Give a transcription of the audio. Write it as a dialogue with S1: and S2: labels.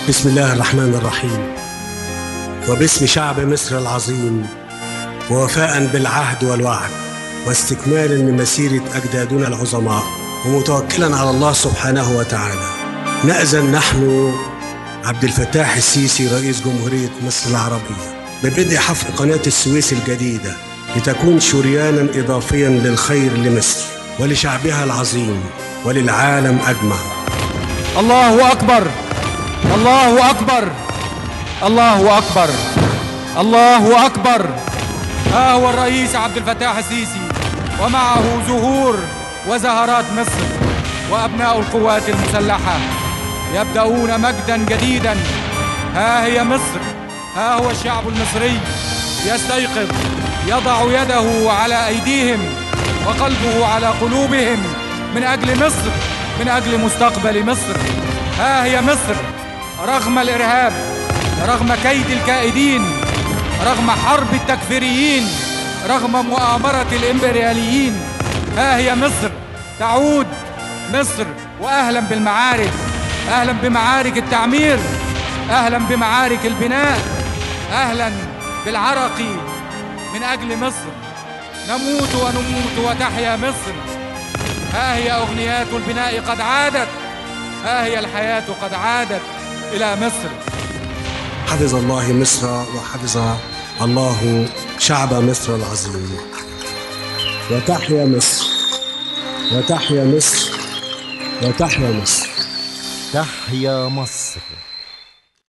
S1: بسم الله الرحمن الرحيم. وباسم شعب مصر العظيم، ووفاء بالعهد والوعد، واستكمالا لمسيرة أجدادنا العظماء، ومتوكلا على الله سبحانه وتعالى، نأذن نحن عبد الفتاح السيسي رئيس جمهورية مصر العربية ببدء حفر قناة السويس الجديدة، لتكون شريانا إضافيا للخير لمصر ولشعبها العظيم وللعالم أجمع.
S2: الله أكبر، الله أكبر، الله أكبر، الله أكبر. ها هو الرئيس عبد الفتاح السيسي ومعه زهور وزهرات مصر وأبناء القوات المسلحة يبدأون مجدا جديدا. ها هي مصر، ها هو الشعب المصري يستيقظ، يضع يده على أيديهم وقلبه على قلوبهم من أجل مصر، من أجل مستقبل مصر. ها هي مصر رغم الإرهاب، رغم كيد الكائدين، رغم حرب التكفيريين، رغم مؤامرة الإمبرياليين. ها هي مصر تعود مصر. وأهلا بالمعارك، أهلا بمعارك التعمير، أهلا بمعارك البناء، أهلا بالعرق من أجل مصر. نموت ونموت وتحيا مصر. ها هي أغنيات البناء قد عادت، ها هي الحياة قد عادت إلى مصر.
S1: حفظ الله مصر وحفظ الله شعب مصر العظيم. وتحيا مصر، وتحيا مصر، وتحيا مصر.
S3: تحيا مصر.